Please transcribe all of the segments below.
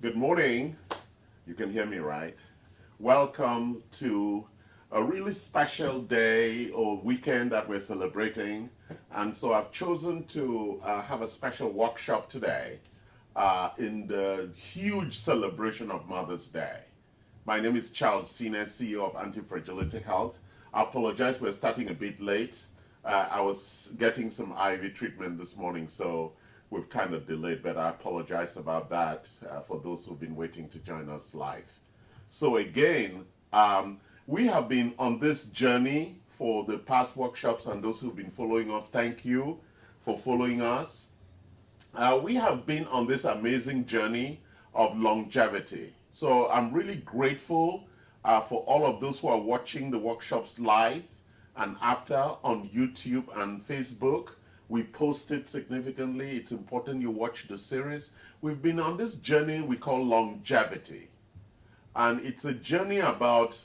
Good morning. You can hear me, right? Welcome to a really special day or weekend that we're celebrating. And so I've chosen to have a special workshop today in the huge celebration of Mother's Day. My name is Charles Sine, CEO of Anti-Fragility Health. I apologize, we're starting a bit late. I was getting some IV treatment this morning, so we've kind of delayed, but I apologize about that for those who've been waiting to join us live. So again, we have been on this journey for the past workshops, and those who've been following us, thank you for following us. We have been on this amazing journey of longevity. So I'm really grateful for all of those who are watching the workshops live and after on YouTube and Facebook. We post it significantly. It's important you watch the series. We've been on this journey we call longevity. And it's a journey about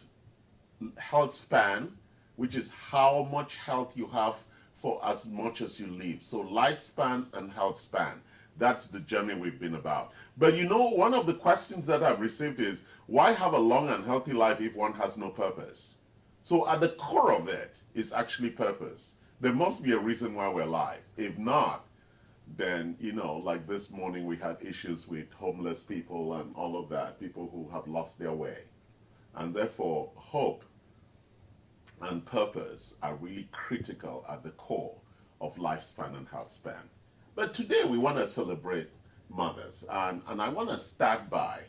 health span, which is how much health you have for as much as you live. So lifespan and health span. That's the journey we've been about. But you know, one of the questions that I've received is, why have a long and healthy life if one has no purpose? So at the core of it is actually purpose. There must be a reason why we're alive. If not, then, you know, like this morning we had issues with homeless people and all of that, people who have lost their way. And therefore, hope and purpose are really critical at the core of lifespan and health span. But today we want to celebrate mothers, and I want to start by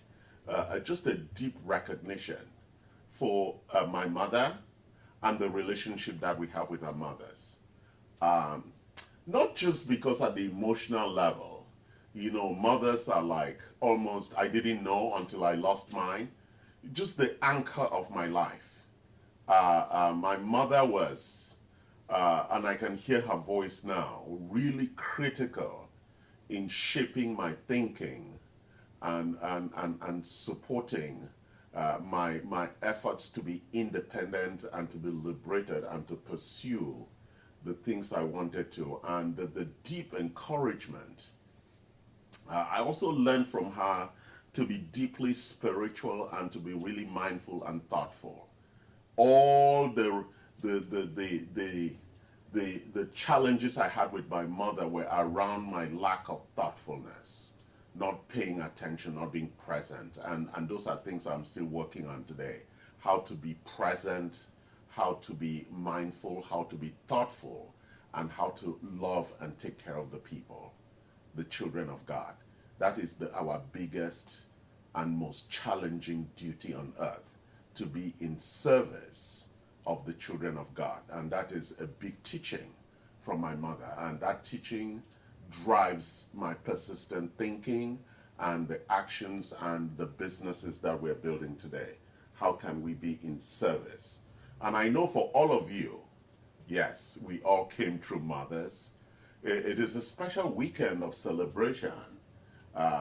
just a deep recognition for my mother and the relationship that we have with our mothers. Not just because at the emotional level, you know, mothers are like almost, I didn't know until I lost mine, just the anchor of my life. My mother was, and I can hear her voice now, really critical in shaping my thinking and supporting my efforts to be independent and to be liberated and to pursue the things I wanted to, and the deep encouragement. I also learned from her to be deeply spiritual and to be really mindful and thoughtful. All the challenges I had with my mother were around my lack of thoughtfulness, not paying attention, not being present. And those are things I'm still working on today. How to be present, how to be mindful, how to be thoughtful, and how to love and take care of the people, the children of God. That is our biggest and most challenging duty on earth, to be in service of the children of God. And that is a big teaching from my mother. And that teaching drives my persistent thinking and the actions and the businesses that we're building today. How can we be in service? And I know for all of you, yes, we all came through mothers. It is a special weekend of celebration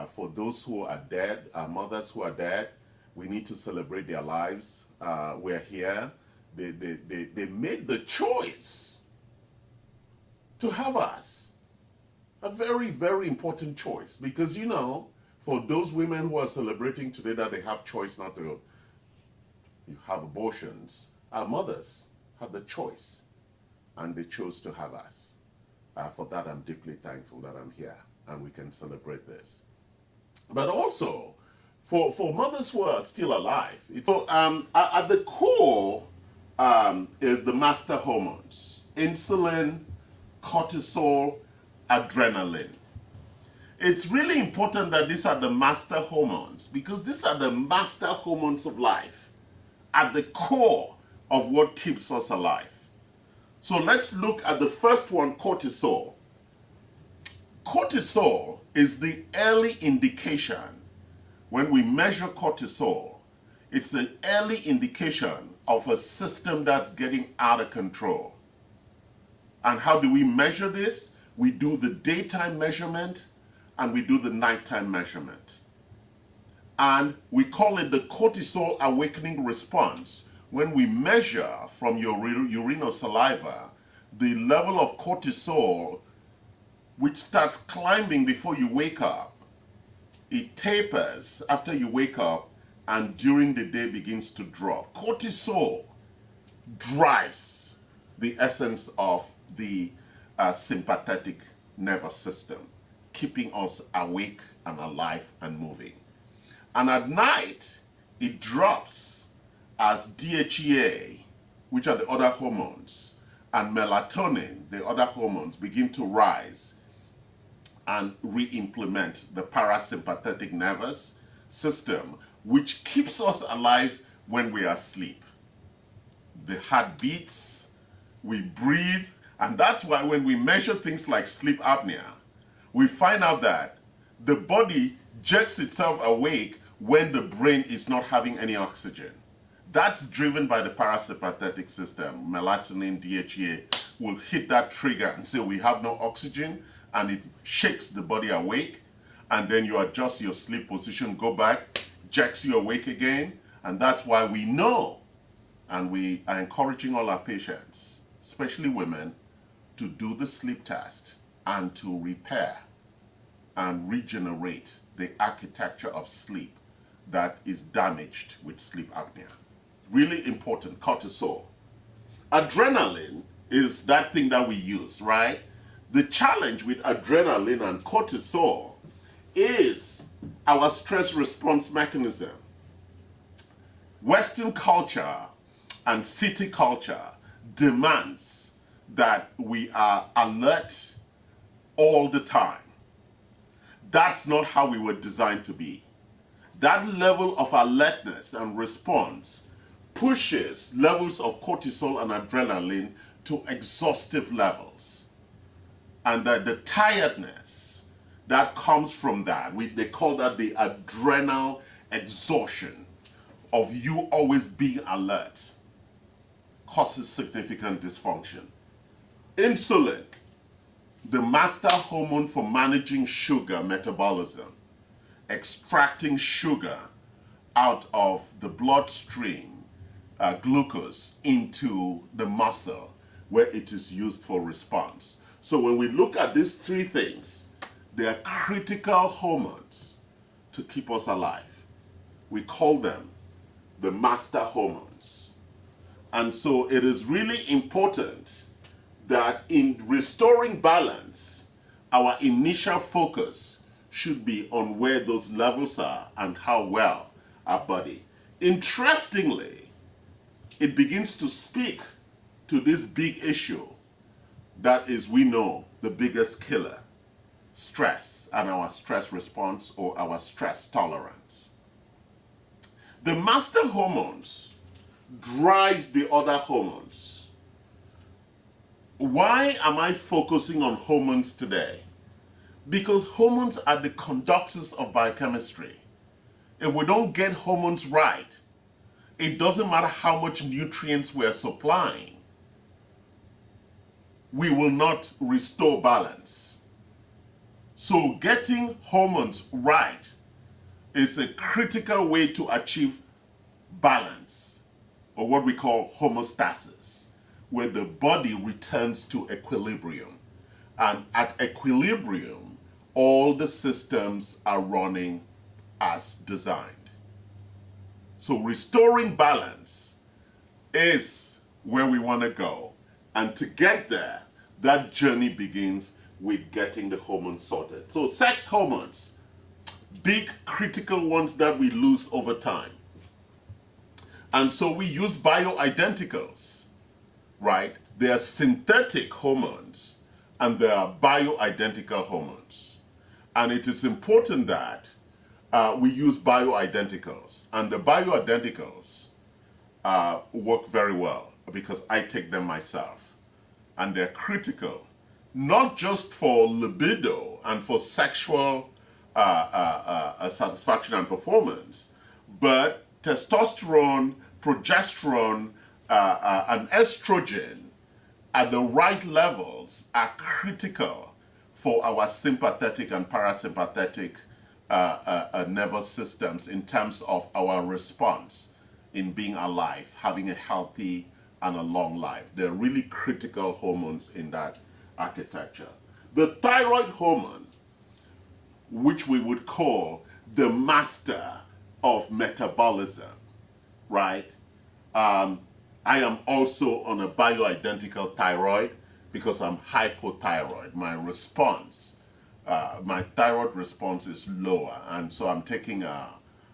for those who are dead, mothers who are dead. We need to celebrate their lives. We're here. They made the choice to have us. A very, very important choice. Because, you know, for those women who are celebrating today that they have choice not to have abortions, our mothers had the choice, and they chose to have us. For that, I'm deeply thankful that I'm here, and we can celebrate this. But also, for mothers who are still alive, at the core is the master hormones: insulin, cortisol, adrenaline. It's really important that these are the master hormones, because these are the master hormones of life, at the core of what keeps us alive. So let's look at the first one, cortisol. Cortisol is the early indication. When we measure cortisol, it's an early indication of a system that's getting out of control. And how do we measure this? We do the daytime measurement and we do the nighttime measurement. And we call it the cortisol awakening response. When we measure from your urine or saliva the level of cortisol, which starts climbing before you wake up, it tapers after you wake up and during the day begins to drop. Cortisol drives the essence of the sympathetic nervous system, keeping us awake and alive and moving. And at night, it drops as DHEA, which are the other hormones, and melatonin, the other hormones, begin to rise and re-implement the parasympathetic nervous system, which keeps us alive when we are asleep. The heart beats, we breathe, and that's why when we measure things like sleep apnea, we find out that the body jerks itself awake when the brain is not having any oxygen. That's driven by the parasympathetic system. Melatonin, DHEA will hit that trigger and say we have no oxygen, and it shakes the body awake, and then you adjust your sleep position, go back, jerks you awake again, and that's why we know, and we are encouraging all our patients, especially women, to do the sleep test and to repair and regenerate the architecture of sleep that is damaged with sleep apnea. Really important, cortisol. Adrenaline is that thing that we use, right? The challenge with adrenaline and cortisol is our stress response mechanism. Western culture and city culture demands that we are alert all the time. That's not how we were designed to be. That level of alertness and response pushes levels of cortisol and adrenaline to exhaustive levels. And that the tiredness that comes from that, they call that the adrenal exhaustion of you always being alert, causes significant dysfunction. Insulin, the master hormone for managing sugar metabolism, extracting sugar out of the bloodstream, glucose, into the muscle where it is used for response. So when we look at these three things, they are critical hormones to keep us alive. We call them the master hormones. And so it is really important that in restoring balance, our initial focus should be on where those levels are and how well our body. Interestingly, it begins to speak to this big issue that is, we know, the biggest killer: stress and our stress response or our stress tolerance. The master hormones drive the other hormones. Why am I focusing on hormones today? Because hormones are the conductors of biochemistry. If we don't get hormones right, it doesn't matter how much nutrients we're supplying, we will not restore balance. So getting hormones right is a critical way to achieve balance, or what we call homeostasis, where the body returns to equilibrium. And at equilibrium, all the systems are running as designed. So restoring balance is where we want to go. And to get there, that journey begins with getting the hormones sorted. So sex hormones, big critical ones that we lose over time. And so we use bioidenticals, right? There are synthetic hormones and there are bioidentical hormones. And it is important that we use bioidenticals. And the bioidenticals work very well because I take them myself. And they're critical, not just for libido and for sexual satisfaction and performance, but testosterone, progesterone, and estrogen at the right levels are critical for our sympathetic and parasympathetic nervous systems in terms of our response in being alive, having a healthy and a long life. They're really critical hormones in that architecture. The thyroid hormone, which we would call the master of metabolism, right? I am also on a bioidentical thyroid because I'm hypothyroid. My response, my thyroid response is lower, and so I'm taking a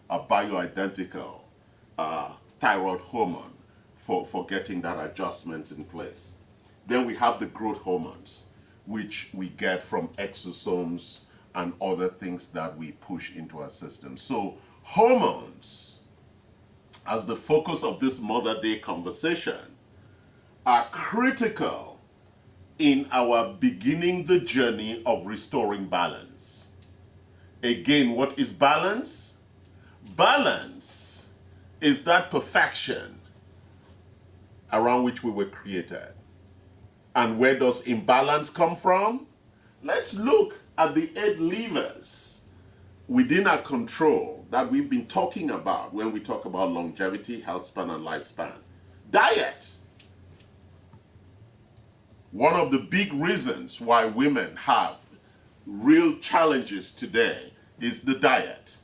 bioidentical thyroid hormone for getting that adjustment in place. Then we have the growth hormones, which we get from exosomes and other things that we push into our system. So hormones, as the focus of this Mother Day conversation, are critical in our beginning the journey of restoring balance. Again, what is balance? Balance is that perfection around which we were created. And where does imbalance come from? Let's look at the 8 levers within our control that we've been talking about when we talk about longevity, health span, and lifespan. Diet. One of the big reasons why women have real challenges today is the diet.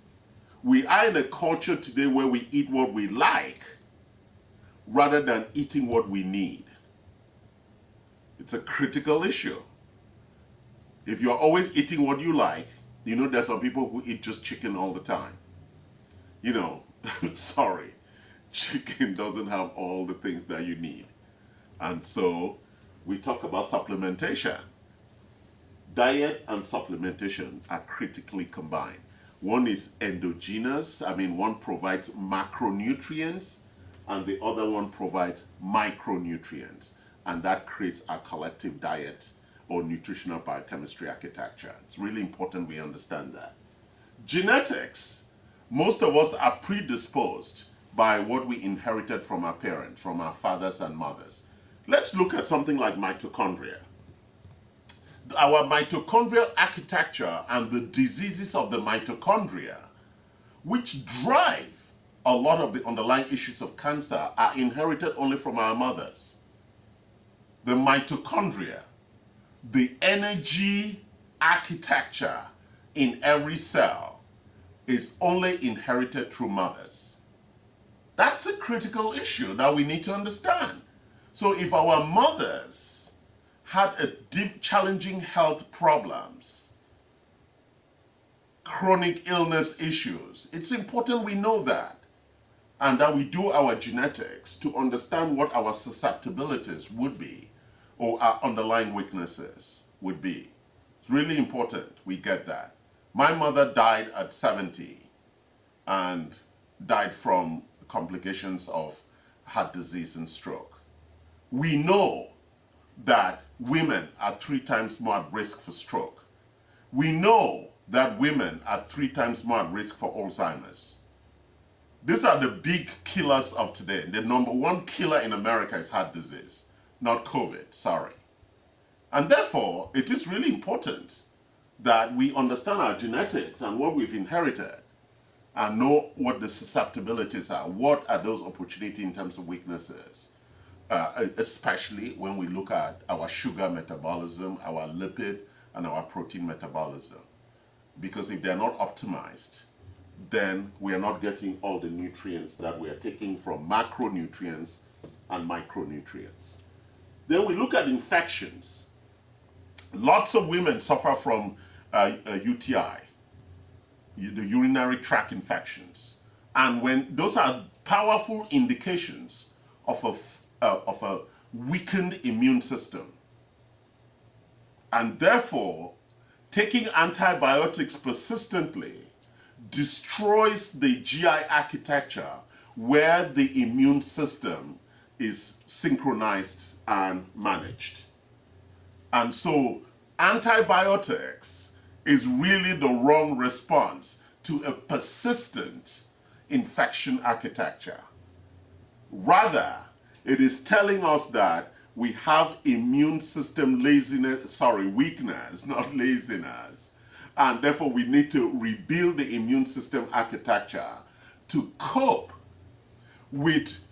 We are in a culture today where we eat what we like rather than eating what we need. It's a critical issue. If you're always eating what you like, you know there's some people who eat just chicken all the time. You know, sorry, chicken doesn't have all the things that you need. And so we talk about supplementation. Diet and supplementation are critically combined. One is endogenous, one provides macronutrients, and the other one provides micronutrients. And that creates a collective diet or nutritional biochemistry architecture. It's really important we understand that. Genetics, most of us are predisposed by what we inherited from our parents, from our fathers and mothers. Let's look at something like mitochondria. Our mitochondrial architecture and the diseases of the mitochondria, which drive a lot of the underlying issues of cancer, are inherited only from our mothers. The mitochondria, the energy architecture in every cell, is only inherited through mothers. That's a critical issue that we need to understand. So if our mothers had a deep, challenging health problems, chronic illness issues, it's important we know that, and that we do our genetics to understand what our susceptibilities would be or our underlying weaknesses would be. It's really important we get that. My mother died at 70 and died from complications of heart disease and stroke. We know that women are 3 times more at risk for stroke. We know that women are 3 times more at risk for Alzheimer's. These are the big killers of today. The number 1 killer in America is heart disease, not COVID, sorry. And therefore, it is really important that we understand our genetics and what we've inherited and know what the susceptibilities are. What are those opportunities in terms of weaknesses? Especially when we look at our sugar metabolism, our lipid, and our protein metabolism. Because if they're not optimized, then we are not getting all the nutrients that we are taking from macronutrients and micronutrients. Then we look at infections. Lots of women suffer from UTI, the urinary tract infections. And when those are powerful indications of a weakened immune system. And therefore, taking antibiotics persistently destroys the GI architecture where the immune system is synchronized and managed. And so antibiotics is really the wrong response to a persistent infection architecture. Rather, it is telling us that we have immune system weakness, not laziness. And therefore we need to rebuild the immune system architecture to cope with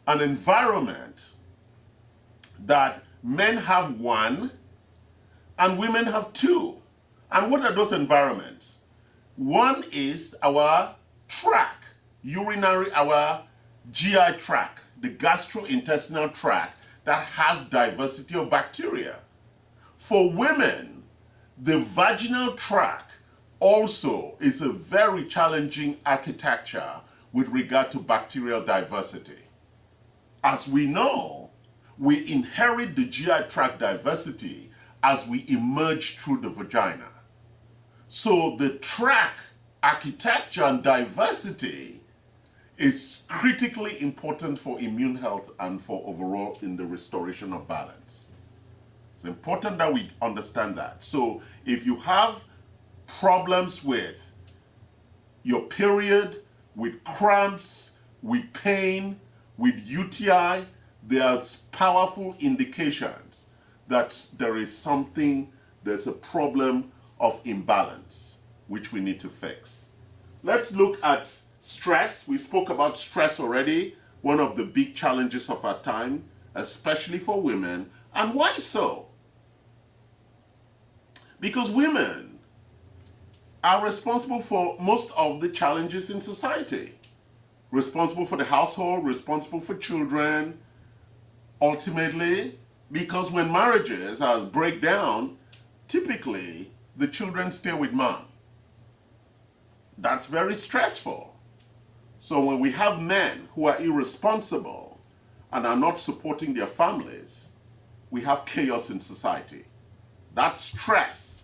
an environment that men have 1 and women have 2. And what are those environments? One is our tract, our GI tract, the gastrointestinal tract that has diversity of bacteria. For women, the vaginal tract also is a very challenging architecture with regard to bacterial diversity. As we know, we inherit the GI tract diversity as we emerge through the vagina. So the tract architecture and diversity is critically important for immune health and for overall in the restoration of balance. It's important that we understand that. So if you have problems with your period, with cramps, with pain, with UTI, there's powerful indications that there's a problem of imbalance, which we need to fix. Let's look at stress. We spoke about stress already, one of the big challenges of our time, especially for women. And why so? Because women are responsible for most of the challenges in society. Responsible for the household, responsible for children, ultimately, because when marriages break down, typically the children stay with mom. That's very stressful. So when we have men who are irresponsible and are not supporting their families, we have chaos in society. That stress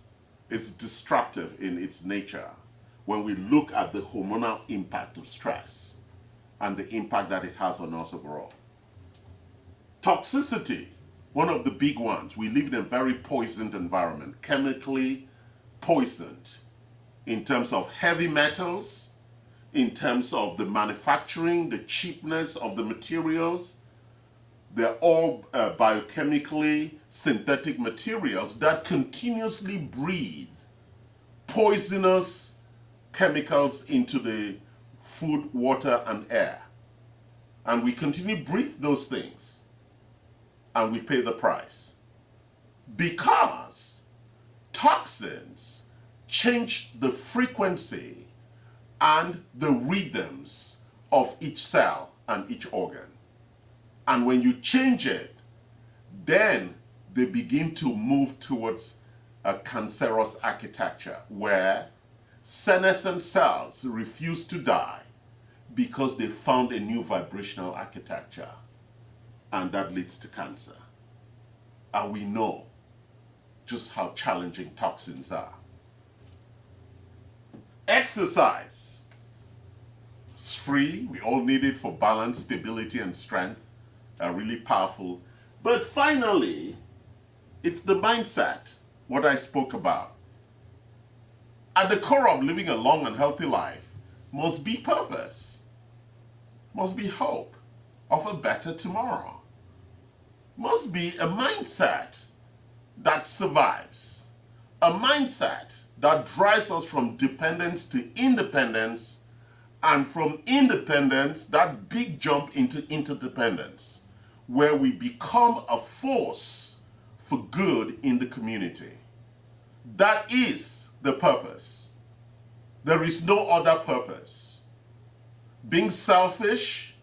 is destructive in its nature when we look at the hormonal impact of stress and the impact that it has on us overall. Toxicity, one of the big ones. We live in a very poisoned environment, chemically poisoned in terms of heavy metals, in terms of the manufacturing, the cheapness of the materials. They're all biochemically synthetic materials that continuously breathe poisonous chemicals into the food, water, and air. And we continue to breathe those things, and we pay the price. Because toxins change the frequency and the rhythms of each cell and each organ. And when you change it, then they begin to move towards a cancerous architecture where senescent cells refuse to die because they found a new vibrational architecture, and that leads to cancer. And we know just how challenging toxins are. Exercise. It's free. We all need it for balance, stability, and strength. Are really powerful. But finally, it's the mindset, what I spoke about. At the core of living a long and healthy life must be purpose, must be hope of a better tomorrow, must be a mindset that survives, a mindset that drives us from dependence to independence, and from independence, that big jump into interdependence, where we become a force for good in the community. That is the purpose. There is no other purpose. Being selfish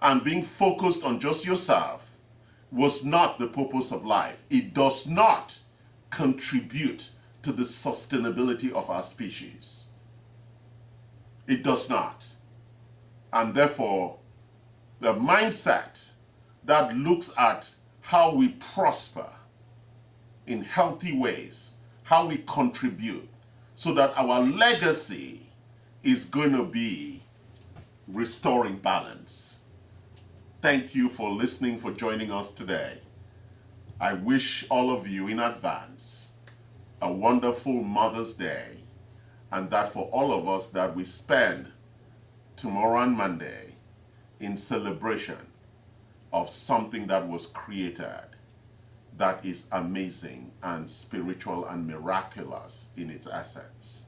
and being focused on just yourself was not the purpose of life. It does not contribute to the sustainability of our species. It does not. And therefore, the mindset that looks at how we prosper in healthy ways, how we contribute, so that our legacy is going to be restoring balance. Thank you for listening, for joining us today. I wish all of you in advance a wonderful Mother's Day, and that for all of us that we spend tomorrow and Monday in celebration of something that was created that is amazing and spiritual and miraculous in its essence.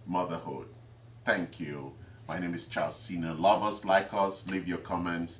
Motherhood. Thank you. My name is Charles Sine. Love us, like us, leave your comments,